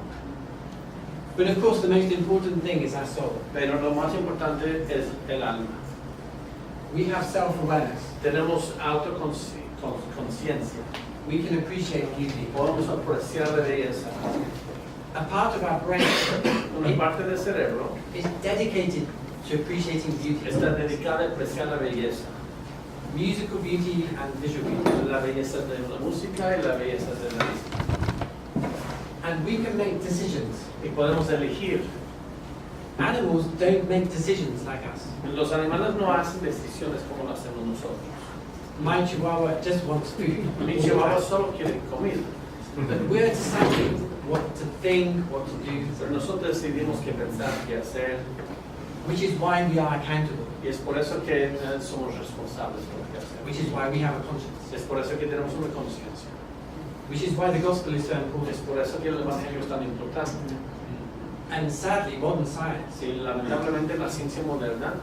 But of course, the most important thing is our soul. Pero lo más importante es el alma. We have self-awareness. Tenemos autoconciencia. We can appreciate beauty. Podemos apreciar la belleza. A part of our brain Una parte del cerebro is dedicated to appreciating beauty. Está dedicada a apreciar la belleza. Musical beauty and visual beauty. La belleza de la música y la belleza de la vista. And we can make decisions. Y podemos elegir. Animals don't make decisions like us. Los animales no hacen decisiones como lo hacemos nosotros. My chihuahua just wants food. Mi chihuahua solo quiere comida. But we're deciding what to think, what to do, Pero nosotros decidimos qué pensar, qué hacer. which is why we are accountable, Y es por eso que somos responsables por lo que hacemos. which is why we have a conscience, Es por eso que tenemos una conciencia. which is why the gospel is so Es important. por eso que el evangelio es tan importante. And sadly, modern science Y lamentablemente la ciencia moderna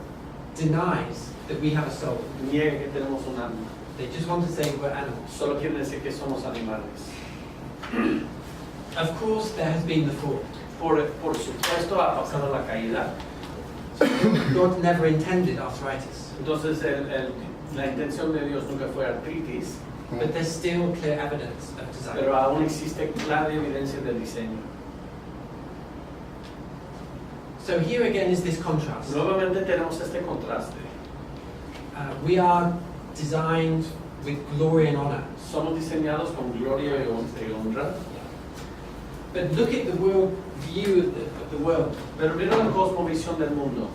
denies that we have a soul. niega que tenemos un alma. They just want to say we're animals. Solo quieren decir que somos animales. Of course, there has been the fall. Por supuesto ha pasado la caída. God never intended arthritis, Entonces la intención de Dios nunca fue artritis, but there's still clear evidence of design. pero aún existe clara evidencia del diseño. So here again is this contrast. Nuevamente tenemos este contraste. We are designed with glory and honor. Somos diseñados con gloria y honra. But look at the world view of the world. Pero mira la cosmovisión del mundo.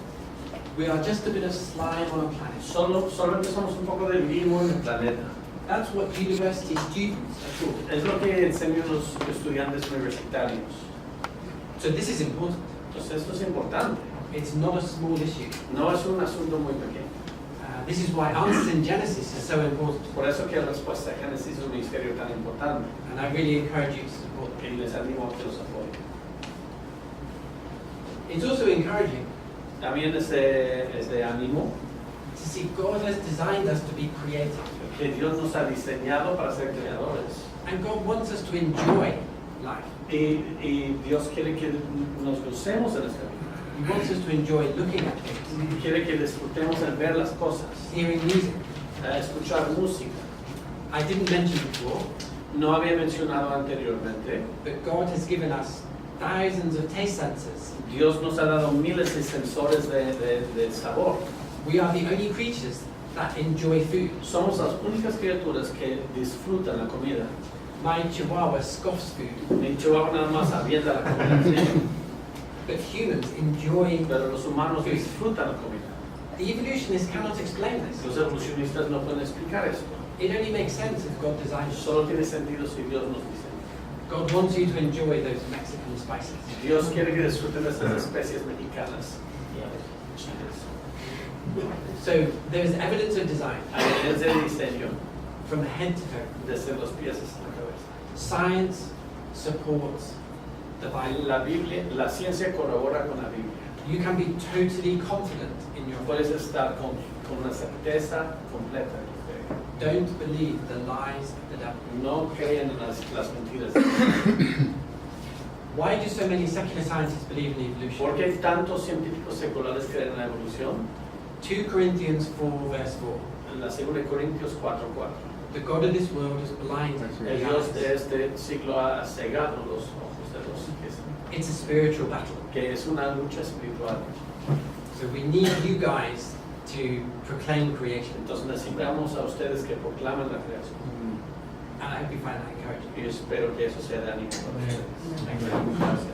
We are just a bit of slime on a planet. Solamente somos un poco de limo en el planeta. That's what university students are taught. Es lo que enseñan los estudiantes universitarios. So this is important. Entonces esto es importante. It's not a small issue. No es un asunto muy pequeño. This is why answers in Genesis is so important. Por eso que la respuesta a Génesis es un misterio tan importante. And I really encourage you to support it. Y les animo a que los apoyen. It's also encouraging También es de ánimo to see God has designed us to be creative. que Dios nos ha diseñado para ser creadores. And God wants us to enjoy life. Y Dios quiere que nos gocemos en esta vida. He wants us to enjoy looking at things, Quiere que disfrutemos en ver las cosas, hearing music. escuchar música. I didn't mention before, No había mencionado anteriormente. but God has given us thousands of taste sensors. Dios nos ha dado miles de sensores de sabor. We are the only creatures that enjoy food. Somos las únicas criaturas que disfrutan la comida. My chihuahua scoffs food, Mi chihuahua nada más avienta la comida, ¿sí? but humans enjoy. Pero los humanos disfrutan la comida. The evolutionists cannot explain this. Los evolucionistas no pueden explicar esto. It only makes sense if God designed it. Solo tiene sentido si Dios nos diseña. God wants you to enjoy those Mexican spices. Dios quiere que disfruten de estas especies mexicanas. So there is evidence of design Hay evidencia de diseño from the head to toe. desde los pies hasta la cabeza. Science supports the Bible. La Biblia, la ciencia corrobora con la Biblia. You can be totally confident in your faith. Puedes estar con una certeza completa de tu fe. Don't believe the lies of the devil. No creen en las mentiras de Dios. Why do so many secular scientists believe in evolution? ¿Por qué tantos científicos seculares creen en la evolución? 2 Corinthians 4 verse 4. En la 2 Corintios 4:4. The God of this world is blind. El Dios de este siglo ha cegado los ojos de los que It's a spiritual battle. es una lucha espiritual. So we need you guys to proclaim creation. Entonces necesitamos a ustedes que proclamen la creación. And I hope you find that encouraging. Y espero que eso sea de ánimo para ustedes. Thank you. Gracias.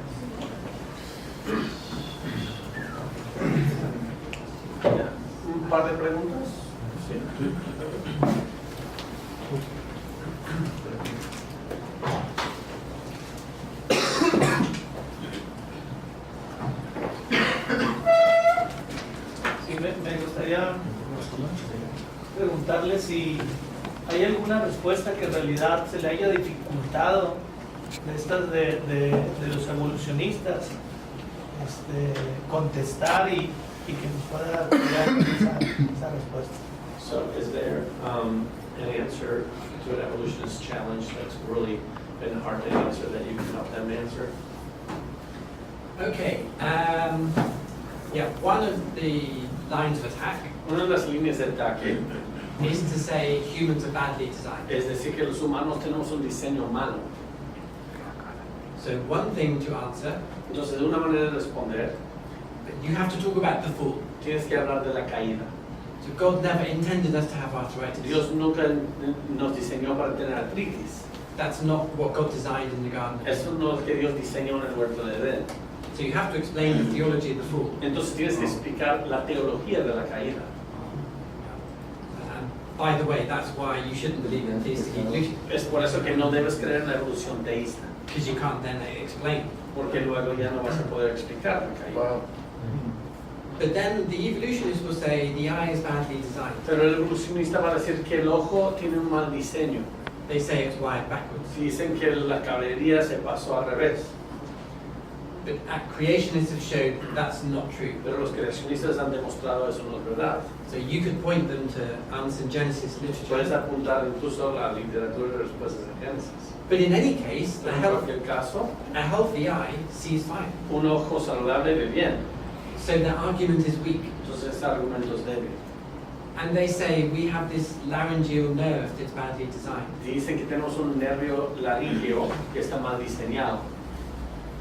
Ya. ¿Un par de preguntas? Sí. Sí, me gustaría preguntarle si hay alguna respuesta que en realidad se le haya dificultado de estas de los evolucionistas contestar y que nos pueda dar esa respuesta. So is there an answer to an evolutionist challenge that's really been hard to answer that you can help them answer? Okay. Yeah, one of the lines of attack Una de las líneas de ataque is to say humans are badly designed. es decir que los humanos tenemos un diseño malo. So one thing to answer, Entonces, una manera de responder You have to talk about the fall. Tienes que hablar de la caída. So God never intended us to have arthritis. Dios nunca nos diseñó para tener artritis. That's not what God designed in the garden. Eso no es que Dios diseñó en el huerto de Edén. So you have to explain the theology of the fall. Entonces tienes que explicar la teología de la caída. And by the way, that's why you shouldn't believe in theistic evolution, Es por eso que no debes creer en la evolución teísta, because you can't then explain. porque luego ya no vas a poder explicar la caída. But then the evolutionists will say the eye is badly designed. Pero el evolucionista va a decir que el ojo tiene un mal diseño. They say it's wired backwards. Dicen que la caballería se pasó al revés. But creationists have shown that's not true. Pero los creacionistas han demostrado eso no es verdad. So you could point them to answer Genesis Puedes literature. apuntar incluso a la literatura de respuestas de Génesis. But in any case, Pero en cualquier caso, a healthy eye sees fine. un ojo saludable ve bien. So the argument is weak. Entonces este argumento es débil. And they say we have this laryngeal nerve that's badly designed. Dicen que tenemos un nervio laringio que está mal diseñado.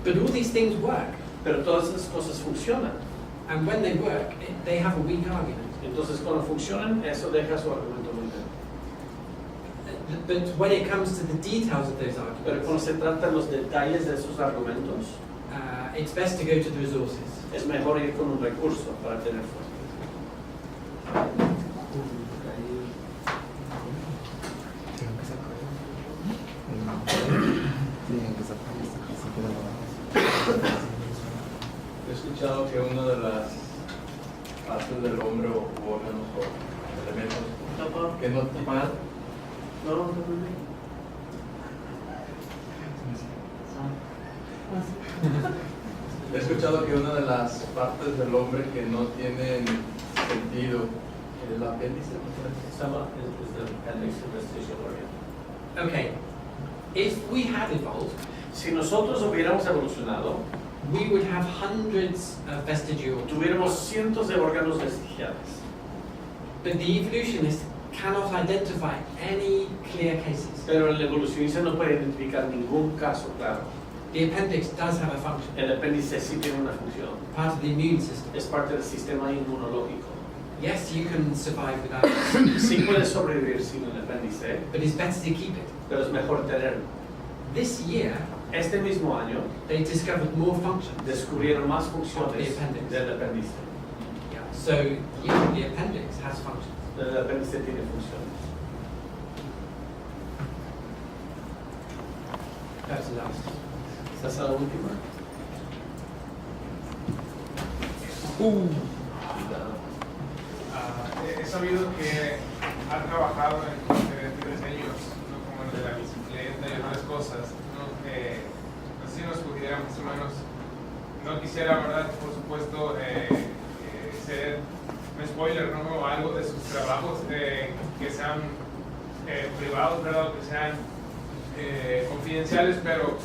But all these things work. Pero todas esas cosas funcionan. And when they work, they have a weak argument. Entonces cuando funcionan, eso deja su argumento muy débil. But when it comes to the details of those Pero cuando arguments, se trata de los detalles de esos argumentos, it's best to go to the resources. es mejor ir con un recurso para tener fuerza. He escuchado que una de las partes del hombre o órganos o elementos que no tapan. He escuchado que una de las partes del hombre que no tienen sentido es el apéndice. Sama is the appendix of the physiology. Okay, if we had evolved, Si nosotros hubiéramos evolucionado, we would have hundreds of vestigial. tuviéramos cientos de órganos vestigiales. But the evolutionists cannot identify any clear cases. Pero el evolucionista no puede identificar ningún caso claro. The appendix does have a function, El apéndice sí tiene una función. part of the immune system. Es parte del sistema inmunológico. Yes, you can survive without it, Sí puedes sobrevivir sin el apéndice, but it's better to keep it. pero es mejor tenerlo. This year, Este mismo año they discovered more functions. descubrieron más Of the funciones appendix. del apéndice. Yeah. So, yeah, the appendix has functions. El apéndice tiene funciones. That's the last. ¿Esa es la última? He sabido que ha trabajado en diferentes diseños, ¿no? Como el de la bicicleta y otras cosas, ¿no? No sé si nos pudiera más o menos, no quisiera, ¿verdad? Por supuesto, ser un spoiler, ¿no? O algo de sus trabajos que sean privados, ¿verdad? O que sean confidenciales, pero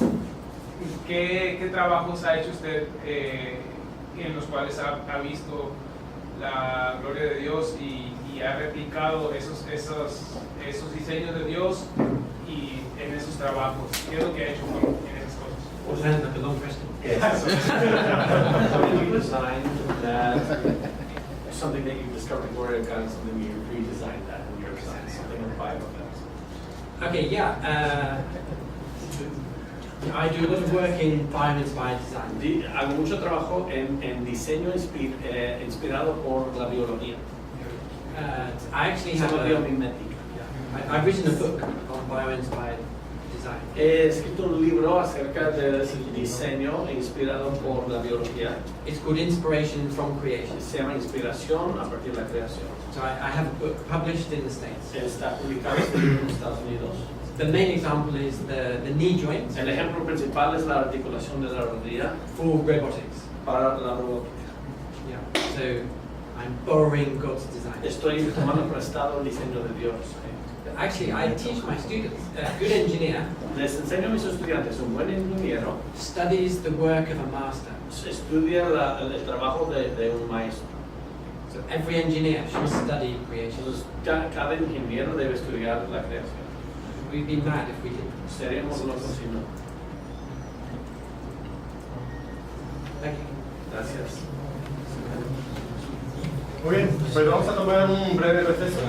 ¿qué trabajos ha hecho usted en los cuales ha visto la gloria de Dios y ha replicado esos diseños de Dios y en esos trabajos? ¿Qué es lo que ha hecho en esas cosas? Well, sounds like a long question. Something you designed that, something that you discovered the glory of God, something you redesigned that in your design, something in the Bible. Okay, yeah. I do a lot of work in bio-inspired design. Hago mucho trabajo en diseño inspirado por la biología. I actually Se have llama a, biomimética. I've written a book on bio-inspired design. He escrito un libro acerca del diseño inspirado por la biología. It's called Inspiration from Creation. Se llama Inspiración a partir de la creación. So I have a book published in the States. Está publicado en Estados Unidos. The main example is the knee joint El ejemplo principal es la articulación de la rodilla for robotics. para la robótica. Yeah. So I'm borrowing God's design. Estoy tomando prestado el diseño de Dios. But actually, I teach my students a good engineer Les enseño a mis estudiantes, un buen ingeniero studies the work of a master. estudia el trabajo de un maestro. So every engineer should study creation. Entonces, cada ingeniero debe estudiar la creación. We'd be mad if we didn't. Seríamos locos si no. Thank you. Gracias. Muy bien, pues vamos a tomar un breve receso.